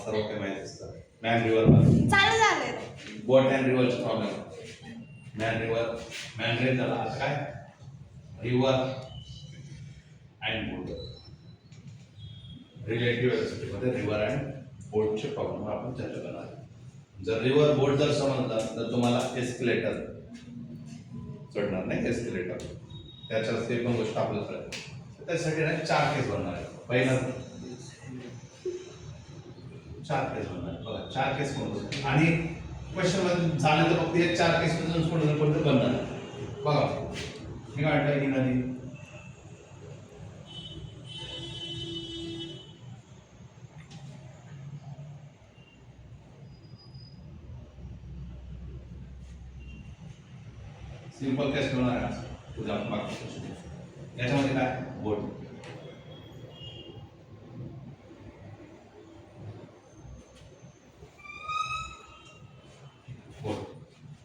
सर्व काही माहिती असतं. मॅन रिव्हर चालू झालंय. बोट अँड रिव्हरचे problem. Man river, man rain झाला. आता काय रिव्हर अँड बोट. रिलेटिव्ह वेलोसिटीमध्ये रिव्हर अँड बोटचे प्रॉब्लेम आपण चर्चा करणार आहे. जर रिव्हर बोट जर समजला तर तुम्हाला एस्केलेटर चढणार नाही. एस्केलेटर त्याच्यात ते पण गोष्ट आपल्याला कळेल. त्यासाठी ना 4 केस बनणार आहे. पहिला 4 केस बनणार आहे. बघा 4 केस कोणते आणि क्वेश्चन मध्ये झाले तर फक्त हे 4 केस मधून कोणते बनणार आहे. बघा मी काय म्हटलं, ही नदी सिंपल केस होणार आहे. तुझा याच्यामध्ये काय बोट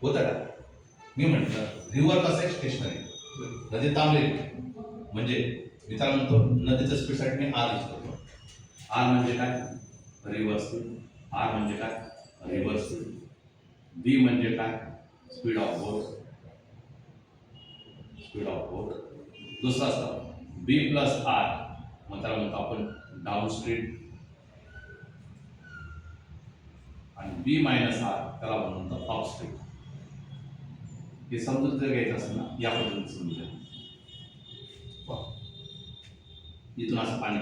होता का. मी म्हटलं रिव्हर कसं आहे स्टेशनरी. नदी थांबली म्हणजे मी त्याला म्हणतो नदीच्या स्पीडसाठी मी आर यूज करतो. आर म्हणजे काय रिव्हर स्पीड. आर म्हणजे काय रिव्हर स्पीड. बी म्हणजे काय speed of boat. Speed of boat. दुसरा असतो बी प्लस आर, मग त्याला म्हणतो आपण डाऊन स्ट्रीम. आणि बी मायनस आर त्याला म्हणतो अप स्ट्रीम. हे समजून जर घ्यायचं असेल ना या पद्धतीने समजूया. इथून असं पाणी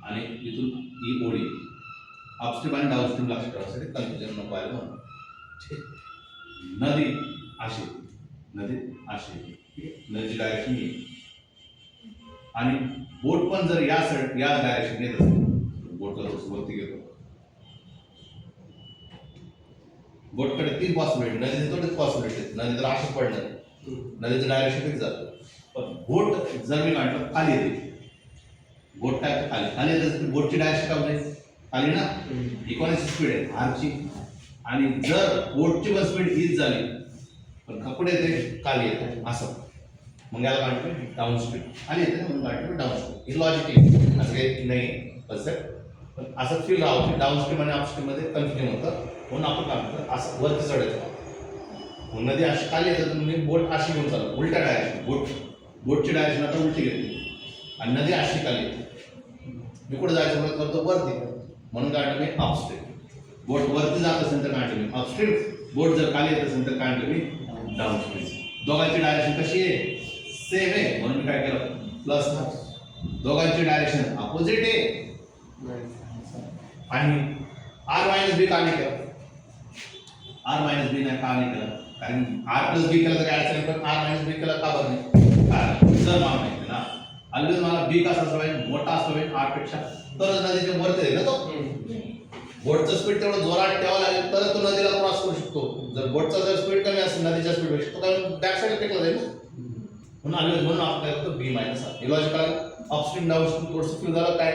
आणि इथून ही ओळी अपस्ट्रीम आणि डाऊनस्ट्रीम लक्षात ठेवायसाठी कन्फ्युजन नको व्हायला म्हणून. नदी अशी, नदी अशी, नदीची डायरेक्शन ही आणि बोट पण जर या डायरेक्शन घेत असेल बोटला वरती घेतो. बोटकडे 3 पॉसिबिलिटी. नदीचे थोडेच पॉसिबिलिटी. नदी तर अशीच पडणार, नदीचं डायरेक्शन किती जातं. पण बोट जर मी म्हटलं खाली येते, बोट काय खाली येते, बोटची डायरेक्शन काय होते खाली ना. इकॉनॉमिक स्पीड आहे आरची आणि जर बोटची पण स्पीड हीच झाली पण कपडे येते खाली येते असं, मग याला काढतो डाऊन स्पीड. खाली येते म्हणून काढतो डाऊन स्पीड. ही लॉजिक आहे, असं काही नाही कन्सेप्ट. पण असं फील राहतो डाऊन स्ट्रीम आणि अपस्ट्रीम मध्ये कन्फ्युजन होतं. म्हणून आपण काय म्हणतो असं वरती चढायचं. मग नदी अशी खाली येतं तर मी बोट अशी घेऊन चालू उलट्या डायरेक्शन. बोटची डायरेक्शन आता उलटी घेतली आणि नदी अशी खाली येते. मी कुठे जायचं म्हणून करतो वरती, म्हणून काढतो मी अपस्ट्रीम. बोट वरती जात असेल तर काढतो मी अपस्ट्रीम. बोट जर खाली येत असेल तर काढतो मी डाऊनस्ट्रीम. दोघांची डायरेक्शन कशी आहे सेम आहे म्हणून मी काय केलं प्लस. दोघांची डायरेक्शन अपोजिट आहे आणि आर मायनस बी का नाही केलं. आर मायनस बी नाही का नाही केलं कारण आर प्लस बी केलं तर काय असेल पण आर मायनस बी केलं का बरं नाही. कारण जर मला माहिती ना ऑलवेज मला बी कसा असला पाहिजे मोठा असला पाहिजे आर पेक्षा, तरच नदीच्या वरती आहे ना तो. बोटचं स्पीड तेवढं जोरात ठेवावं लागेल तर तो नदीला क्रॉस करू शकतो. जर बोटचा जर स्पीड कमी असेल नदीच्या स्पीड पेक्षा तो काय बॅक साईड टेकला जाईल ना. म्हणून ऑलवेज म्हणून आपण काय करतो बी मायनस आर. हे लॉजिक कळलं. अपस्ट्रीम डाऊनस्ट्रीम थोडंसं फील झालं काय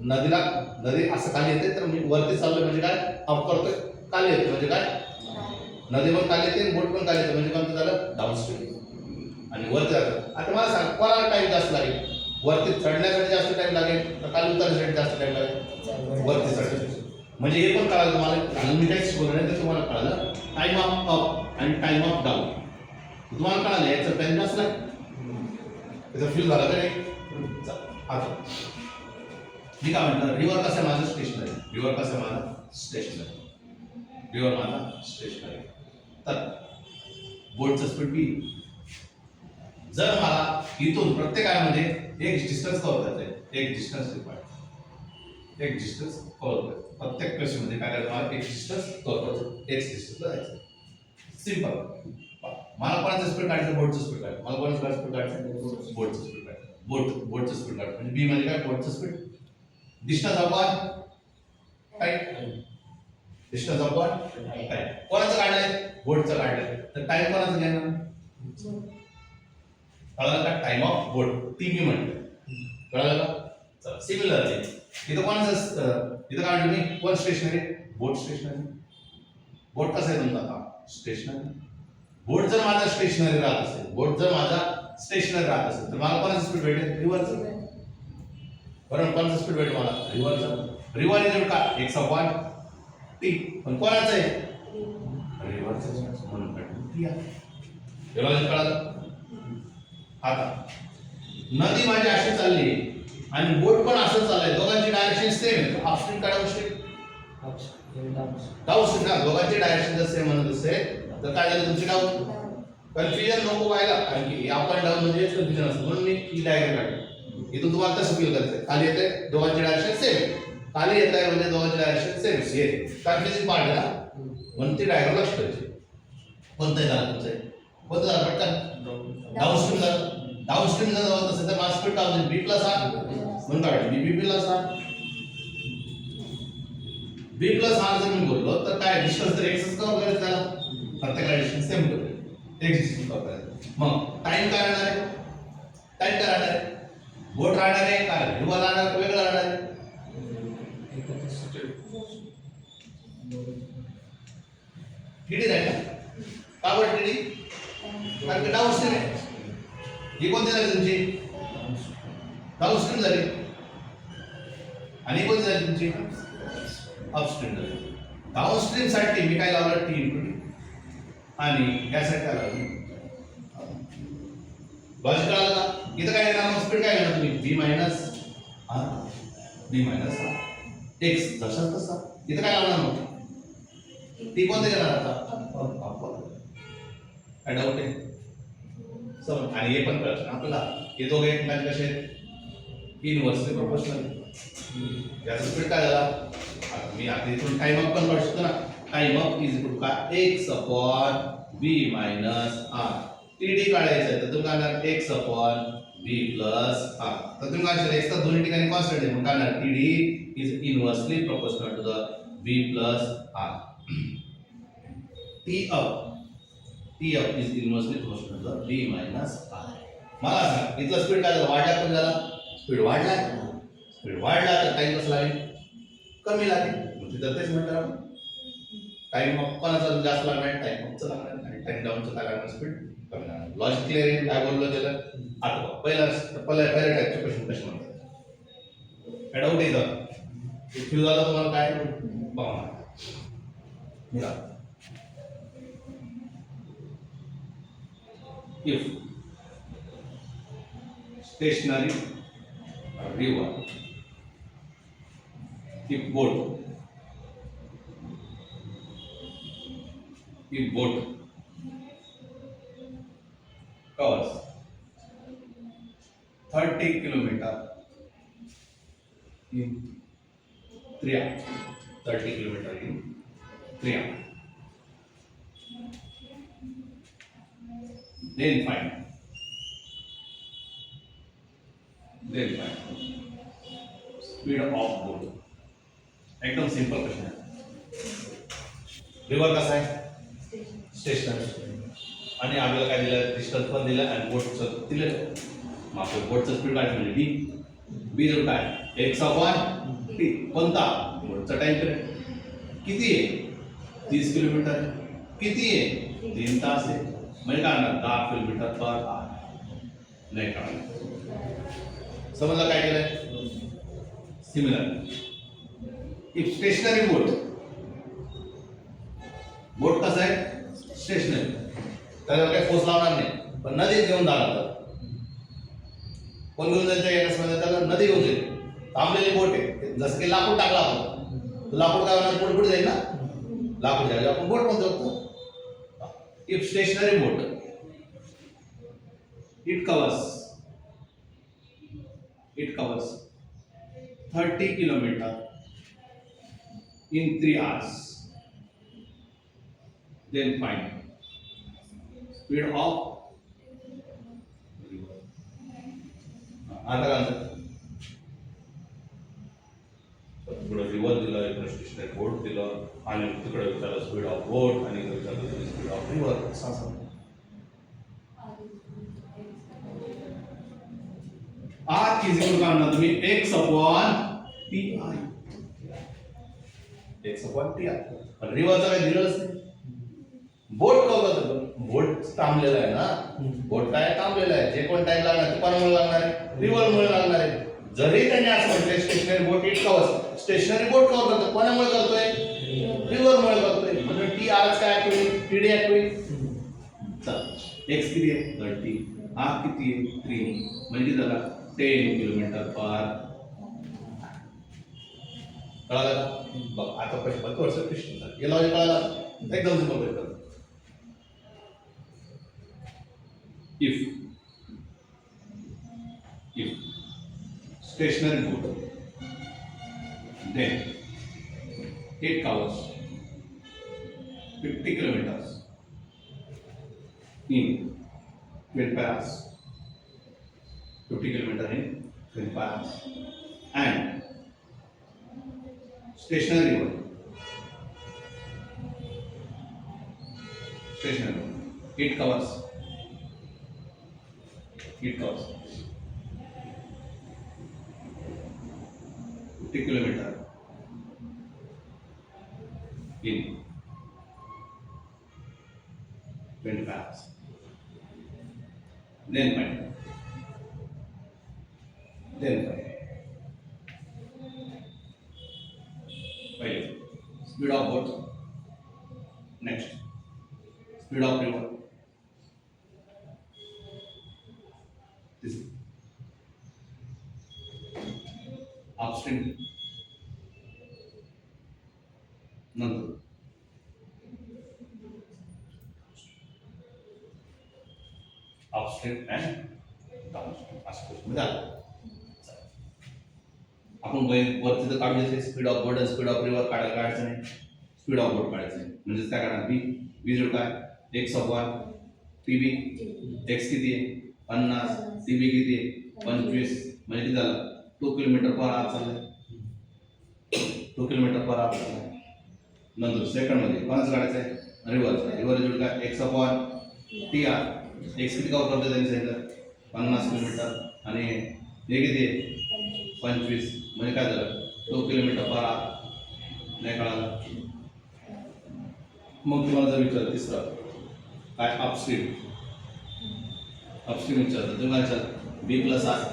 नदी असं खाली येते तर मी वरती चाललोय म्हणजे काय अप करतोय खाली येते म्हणजे काय नदी पण खाली येते बोट पण खाली येते म्हणजे कोणतं झालं डाऊनस्ट्रीम. आणि वरती जातं. आता मला सांग कोणाला टाइम जास्त लागेल वरती चढण्यासाठी जास्त टाइम लागेल तर खाली उतरण्यासाठी जास्त टाइम लागेल वरती चढण्यासाठी. म्हणजे हे पण कळालं तुम्हाला. अजून मी काहीच शिकवलं नाही तर तुम्हाला कळालं टाइम ऑफ अप आणि टाइम ऑफ डाऊन. तुम्हाला कळालं याचं टाइम जास्त लागेल. त्याचा फील झाला का नाही. आता मी काय म्हटलं रिव्हर कसं माझं स्टेशनरी. रिव्हर कसं माझा स्टेशनरी. रिव्हर माझा स्टेशनरी. तर बोटचं स्पीड बी जर मला इथून प्रत्येकामध्ये एक डिस्टन्स कव्हर करायचं आहे. एक डिस्टन्स रिक्वायर्ड. एक डिस्टन्स कव्हर करायचं प्रत्येक क्वेश्चन मध्ये काय करायचं मला एक डिस्टन्स कव्हर करायचं. एक्स डिस्टन्सला जायचं. सिंपल. मला कोणाचं स्पीड काढायचं बोटचं स्पीड काढायचं. मला कोणाचं स्पीड काढायचं बोटचं स्पीड काढायचं. बोटचं स्पीड काढायचं म्हणजे बी म्हणजे काय बोटचं speed distance upon time. Distance upon time. कोणाचं काढलंय बोटचं काढलंय तर टाइम कोणाचं घेणार कळलं का. टाइम ऑफ बोट टी बी म्हणलं कळलं का. चला सिमिलरली इथं कोणाचं इथं काढलं मी कोण स्टेशनरी बोट स्टेशनरी. बोट कसं आहे तुमचा आता स्टेशनरी. बोट जर माझा स्टेशनरी राहत असेल बोट जर माझा स्टेशनरी राहत असेल तर मला कोणाचं स्पीड भेटेल रिव्हरचं. बरोबर कोणचा स्पीड भेटेल मला रिव्हर्सचा रिव्हर्स इज का x अपॉन t पण कोणाचा आहे रिव्हर्सचा म्हणून भेटेल t लॉजिक कळलं आता नदी माझी अशी चालली आणि बोट पण असं चाललंय दोघांची डायरेक्शन सेम आहे अपस्ट्रीम का डाऊनस्ट्रीम ना दोघांची डायरेक्शन जर सेम म्हणत असेल तर काय झालं तुमची डाऊन कन्फ्युजन नको व्हायला कारण की अप अँड डाऊन म्हणजे कन्फ्युजन असतं म्हणून मी ही डायग्राम काढली इथून तुम्हाला कसं फील करायचं खाली येते दोघांची डायरेक्शन सेम खाली येत आहे म्हणजे दोघांची डायरेक्शन सेम हे कन्फ्युजन पार्ट आहे ना म्हणून ती डायग्राम लक्ष ठेवायची कोणतं झालं तुमचं कोणतं झालं पटकन डाऊनस्ट्रीम झालं डाऊनस्ट्रीम जर जात असेल तर मास speed down B plus R म्हणून काढली B plus R B plus R जर मी बोललो तर काय डिस्टन्स तर एक्सच कव्हर करायचं त्याला प्रत्येकाला डिस्टन्स सेम करूया एक्स डिस्टन्स कव्हर करायचं मग टाइम काय राहणार आहे टाइम काय राहणार आहे बोट राहणार आहे काय रिव्हर राहणार वेगळं राहणार आहे टीडी राहील का बरं टीडी कारण की डाऊनस्ट्रीम आहे ही कोणती झाली तुमची डाऊनस्ट्रीम झाली आणि कोणती झाली तुमची अपस्ट्रीम झाली डाऊनस्ट्रीम साठी मी काय लावलं टी इनटू टी आणि यासाठी काय लावलं लॉजिक कळलं का इथं काय येणार स्पीड काय घेणार तुम्ही बी मायनस एक्स जसा तसा इथं काय लावणार मग टी कोणते घेणार आता काय डाऊट आहे समज आणि हे पण कळतं आपल्याला हे दोघे एकमेकांचे कसे आहेत इनव्हर्सली प्रोपोर्शनल याचा स्पीड काय झाला आता मी आता इथून टाइम अप पण काढू शकतो ना time up is equal to काय x upon b minus r TD काढायचं आहे तर तुम्ही काढणार x upon b plus r तर तुम्ही काय x तर दोन्ही ठिकाणी कॉन्स्टंट आहे मग काढणार TD is inversely proportional to the b plus r t up is inversely proportional to the b minus r मला सांग इथला स्पीड काय झाला वाढला कमी झाला स्पीड वाढला तर टाइम कसं लागेल कमी लागेल मग तिथं तेच म्हणतात आपण टाइम अप कोणाचा जास्त लागणार टाइम अपचा लागणार आणि टाइम डाऊनचा काय लागणार स्पीड कमी लागणार लॉजिक क्लिअर आहे काय बोललो त्याला आता पहिला टाइपचे क्वेश्चन कसे म्हणतात डाऊट येतं फ्यूज झाला तुम्हाला काय बघा निघा if stationary river if boat covers 30 kilometer in 3 hours 30 kilometer in 3 hours then find speed of boat एकदम सिंपल क्वेश्चन आहे रिव्हर कसा आहे स्टेशनरी आणि आपल्याला काय दिलं डिस्टन्स पण दिलं आणि बोटचं दिलं मग आपल्या बोटचं स्पीड काय म्हणजे डी बी जर काय x अपॉन टी कोणता बोटचा टाइम पिरियड किती आहे 30 किलोमीटर किती आहे 3 तास आहे म्हणजे काय ना 10 किलोमीटर पर आवर नाही काढलं समजलं काय केलंय सिमिलर इफ स्टेशनरी बोट कसं आहे स्टेशनरी त्याला काही फोर्स लावणार नाही पण नदीत घेऊन जाणार कोण घेऊन जायचं एकाच मध्ये त्याला नदी घेऊन जाईल थांबलेली बोट आहे जसं की लाकूड टाकला आपण लाकूड काय होणार बोट पुढे जाईल ना लाकूड जाईल आपण बोट म्हणतो if stationary boat it covers 30 kilometer in 3 hours then find speed of river आता काय इकडे रिव्हर दिला इकडे स्टेशनरी बोट दिलं आणि तिकडे त्याला स्पीड ऑफ बोट आणि इकडे त्याला speed of river R is equal करणार तुम्ही x upon T I x upon T I पण रिव्हरचं काय दिलंच नाही बोट कवलं बोट थांबलेला आहे ना बोट काय थांबलेला आहे जे कोण टाइम लागणार ते कोणामुळे लागणार आहे रिव्हर मुळे लागणार आहे जरी त्यांनी असं म्हटलं stationary boat it covers, stationary boat cover करतो, कोणामुळे करतोय? रिव्हरमुळे करतोय, म्हणजे टी आर काय ऍक्ट होईल? टीडी ऍक्ट होईल. चल एक्स किती आहे? 30, आर किती आहे? 3, म्हणजे किती झाला? 10 किलोमीटर पर. कळालं का? बघ आता पैसे थोडंसं क्वेश्चन झालं, हे लॉजिक कळालं? एकदम simple paper. if stationary boat, then it covers 50 kilometers in 25 hours. 50 kilometers in 25 hours. And stationary boat, it covers 50 kilometers in 25 hours. Then find. Speed of boat. Next, speed of river. This upstream. नंतर upstream and downstream. असं म्हणजे आपण वरती तर काढू देते speed of बोट आणि speed of river काढायचं नाही, स्पीड ऑफ बोट काढायचं नाही. म्हणजे काय करणार? बी जोड काय? X upon TB. एक्स किती आहे? 50. टीबी किती आहे? 25. म्हणजे किती झालं? 2 किलोमीटर पर आवर चाललंय. 2 किलोमीटर पर आवर चाललंय. नंतर सेकंड मध्ये कोणाचं काढायचं आहे? रिव्हरचा. रिव्हर जोड काय? X upon T R. X किती कव्हर करतो त्यांनी सांगितलं? 50 किलोमीटर. आणि हे किती आहे? 25. म्हणजे काय झालं? 2 किलोमीटर पर आवर. नाही कळालं? मग तुम्हाला जर विचारलं तिसरं काय? अपस्ट्रीम विचारलं तुम्ही विचार बी plus R.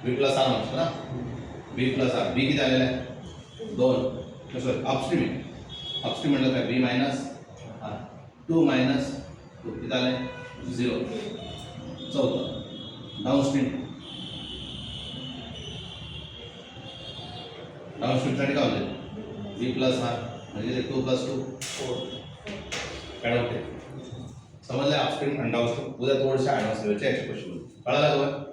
B plus R म्हणतो ना, बी प्लस आर. बी किती आलेला आहे? 2. सॉरी अपस्ट्रीम आहे. अपस्ट्रीम म्हटलं काय? बी मायनस आर. 2 मायनस 2 किती आले? 0. चौथं डाऊनस्ट्रीम. डाऊनस्ट्रीमसाठी काय होते? बी प्लस आर म्हणजे 2 + 2 4. काय होते? समजलं? अपस्ट्रीम आणि डाऊनस्ट्रीम. उद्या थोडंसं ॲडव्हान्स लेवलचे याचे क्वेश्चन कळायला हवं.